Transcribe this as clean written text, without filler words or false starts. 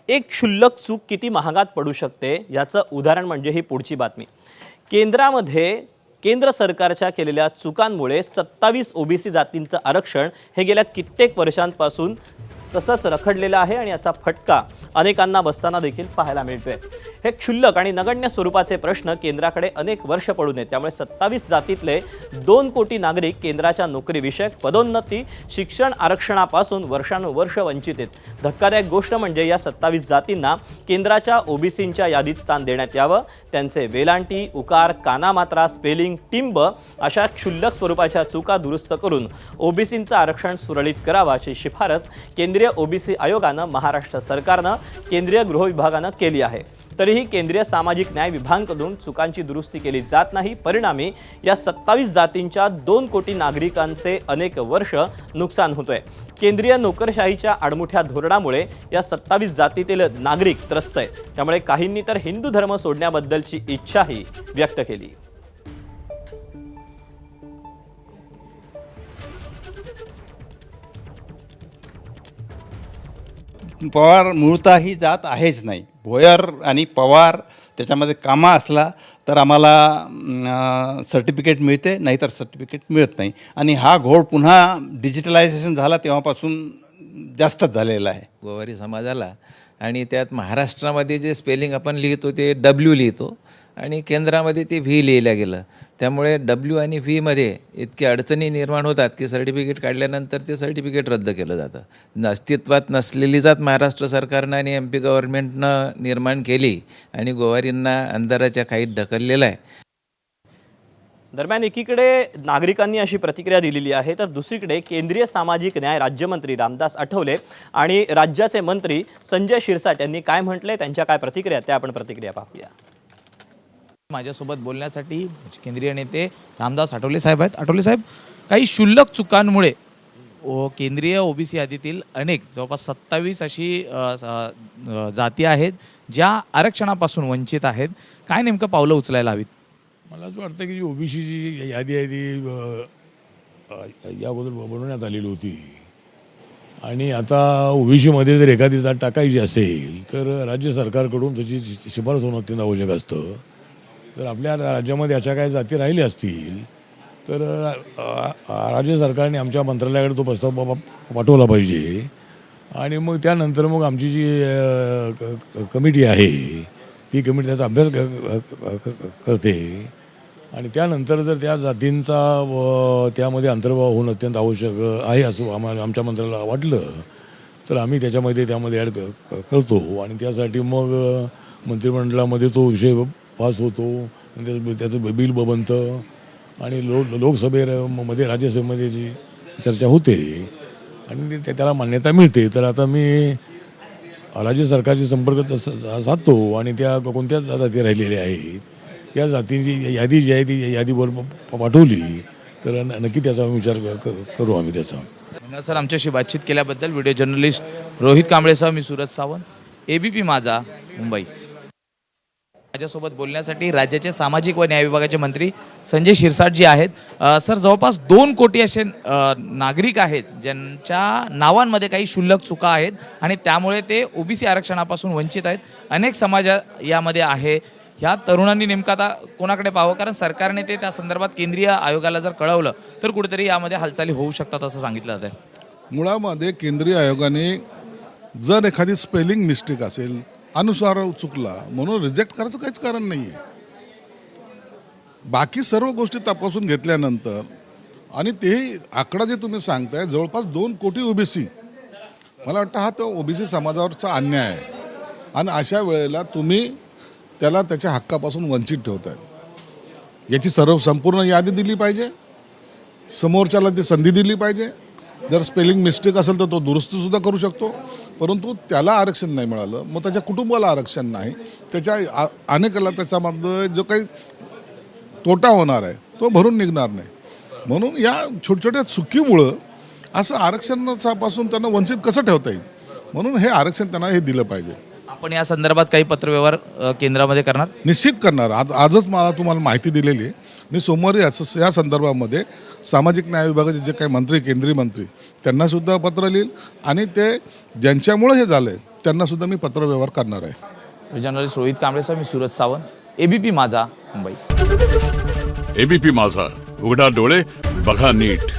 एक क्षुल्लक चूक किती महागात पडू शकते याचं उदाहरण म्हणजे ही पुढची बातमी। केंद्र सरकारच्या केलेल्या चुकांमुळे 27 ओबीसी जातींचं आरक्षण हे गेल्या कित्येक वर्षांपासून तसंच रखडलेलं आहे आणि याचा फटका अनेकांना बसताना देखील पाहायला मिळतोय। हे क्षुल्लक आणि नगण्य स्वरूपाचे प्रश्न केंद्राकडे अनेक वर्ष पडून आहेत, त्यामुळे 27 जातीतले 2 कोटी नागरिक केंद्राच्या नोकरीविषयक पदोन्नती शिक्षण आरक्षणापासून वर्षानुवर्ष वंचित आहेत। धक्कादायक गोष्ट म्हणजे या 27 जातींना केंद्राच्या ओबीसींच्या यादीत स्थान देण्यात यावं, त्यांचे वेलांटी, उकार, कानामात्रा, स्पेलिंग, टिंब अशा क्षुल्लक स्वरूपाच्या चुका दुरुस्त करून ओबीसींचं आरक्षण सुरळीत करावं अशी शिफारस केंद्रीय ओबीसी आयोगानं महाराष्ट्र सरकारनं केंद्रीय गृह विभागानं केली आहे। तरीही केंद्रीय सामाजिक न्याय विभागाकडून चुकांची दुरुस्ती केली जात नाही। परिणामी या 27 जातींच्या 2 कोटी नागरिकांचे अनेक वर्ष नुकसान होतोय। केंद्रीय नोकरशाहीच्या आडमुठ्या धोरणामुळे या 27 जातीतील नागरिक त्रस्त आहेत। त्यामुळे काहींनी तर हिंदू धर्म सोडण्याबद्दलची इच्छाही व्यक्त केली। पवार मूळतः ही जात आहेच नाही। भोयर आणि पवार त्याच्यामध्ये कामा असला तर आम्हाला सर्टिफिकेट मिळते, नाहीतर सर्टिफिकेट मिळत नाही। आणि हा घोळ पुन्हा डिजिटलायझेशन झाला तेव्हापासून जास्तच झालेला आहे गोवारी समाजाला। आणि त्यात महाराष्ट्रामध्ये जे स्पेलिंग आपण लिहितो ते डब्ल्यू लिहितो आणि केंद्रामध्ये ते व्ही लिहिलं गेलं, त्यामुळे डब्ल्यू आणि व्हीमध्ये इतक्या अडचणी निर्माण होतात की सर्टिफिकेट काढल्यानंतर ते सर्टिफिकेट रद्द केलं जातं। अस्तित्वात नसलेली जात महाराष्ट्र सरकारनं आणि MP गव्हर्नमेंटनं निर्माण केली आणि गोवारींना अंधाराच्या खाईत ढकललेलं आहे। दरम्यान एकीकडे नागरिकांनी अशी प्रतिक्रिया दिलेली आहे, तर दुसरीकडे केंद्रीय सामाजिक न्याय राज्यमंत्री रामदास आठवले आणि राज्याचे मंत्री संजय शिरसाट यांनी काय म्हटले, त्यांच्या काय प्रतिक्रिया त्या आपण प्रतिक्रिया पाहूया। माझ्यासोबत बोलण्यासाठी केंद्रीय नेते रामदास आठवले साहेब आहेत। आठवले साहेब, काही क्षुल्लक चुकांमुळे केंद्रीय ओबीसी यादीतील अनेक जवळपास 27 अशी जाती आहेत ज्या आरक्षणापासून वंचित आहेत, काय नेमकं पावलं उचलायला हवीत? मला असं वाटतं की जी ओबीसीची यादी आहे ती याबद्दल बनवण्यात आलेली होती आणि आता ओबीसीमध्ये जर एखादी जात टाकायची असेल तर राज्य सरकारकडून त्याची शिफारस होणं अत्यंत आवश्यक असतं। जर आपल्या राज्यामध्ये अशा काही जाती राहिल्या असतील तर राज्य सरकारने आमच्या मंत्रालयाकडे तो प्रस्ताव पाठवला पाहिजे आणि मग त्यानंतर मग आमची जी कमिटी आहे ती कमिटी त्याचा अभ्यास करते आणि त्यानंतर जर त्या जातींचा त्यामध्ये अंतर्भाव होणं अत्यंत आवश्यक आहे असं आमच्या मंत्र्याला वाटलं तर आम्ही त्यामध्ये ॲड करतो आणि त्यासाठी मग मंत्रिमंडळामध्ये तो विषय पास होतो, त्याचं बिल बनतं आणि लोकसभेमध्ये राज्यसभेमध्ये जी चर्चा होते आणि त्याला मान्यता मिळते। तर आता मी राज्य सरकारशी संपर्क साधतो आणि त्या कोणत्या जाती राहिलेल्या आहेत त्या जातींची यादी जी आहे ती यादीवर पाठवली तर नक्की त्याचा विचार करू आम्ही त्याचा। सर, आमच्याशी बातचीत केल्याबद्दल व्हिडिओ जर्नलिस्ट रोहित कांबळेसह मी सूरज सावंत, ABP माझा, मुंबई। माझ्यासोबत बोलण्यासाठी राज्याचे सामाजिक व न्याय विभागाचे मंत्री संजय शिरसाट जी आहेत। सर, जवळपास 2 कोटी असे नागरिक आहेत ज्यांच्या नावांमध्ये काही क्षुल्लक चुका आहेत आणि त्यामुळे ते ओबीसी आरक्षणापासून वंचित आहेत। अनेक समाज यामध्ये आहे। ह्या तरुणांनी नेमकं आता कोणाकडे पाहावं, कारण सरकारने ते त्या संदर्भात केंद्रीय आयोगाला जर कळवलं तर कुठेतरी यामध्ये हालचाली होऊ शकतात असं सांगितलं जात आहे। मुळामध्ये केंद्रीय आयोगाने जर एखादी स्पेलिंग मिस्टेक असेल, अनुसार चुकला म्हणून रिजेक्ट करायचं काहीच कारण नाही आहे। बाकी सर्व गोष्टी तपासून घेतल्यानंतर आणि तेही आकडा जे तुम्ही सांगताय जवळपास 2 कोटी ओबीसी, मला वाटतं हा तो ओबीसी समाजावरचा अन्याय आहे आणि अशा वेळेला तुम्ही त्याला त्याच्या हक्कापासून वंचित ठेवताय। याची संपूर्ण यादी दिली पाहिजे, समोरच्याला ती संधी दिली पाहिजे। जर स्पेलिंग मिस्टेक असेल तर तो दुरुस्तीसुद्धा करू शकतो, परंतु त्याला आरक्षण नाही मिळालं मग त्याच्या कुटुंबाला आरक्षण नाही, त्याच्या अनेकाला त्याच्यामध्ये जो काही तोटा होणार आहे तो भरून निघणार नाही। म्हणून या छोट्या चुकीमुळं असं आरक्षणापासून त्यांना वंचित कसं ठेवता येईल, म्हणून हे आरक्षण त्यांना हे दिलं पाहिजे। आपण या संदर्भात काही पत्रव्यवहार केंद्रामध्ये करणार? निश्चित करणार। आजच मला तुम्हाला माहिती दिलेली आहे, मी सोमवारी या संदर्भामध्ये सामाजिक न्याय विभागाचे जे काही मंत्री केंद्रीय मंत्री त्यांनासुद्धा पत्र लिहिल आणि ते ज्यांच्यामुळे हे झालं आहे त्यांनासुद्धा मी पत्रव्यवहार करणार आहे. जर्नलिस्ट रोहित कांबळेसह मी सूरज सावंत, एबीपी माझा, मुंबई. एबीपी माझा, उघडा डोळे बघा नीट.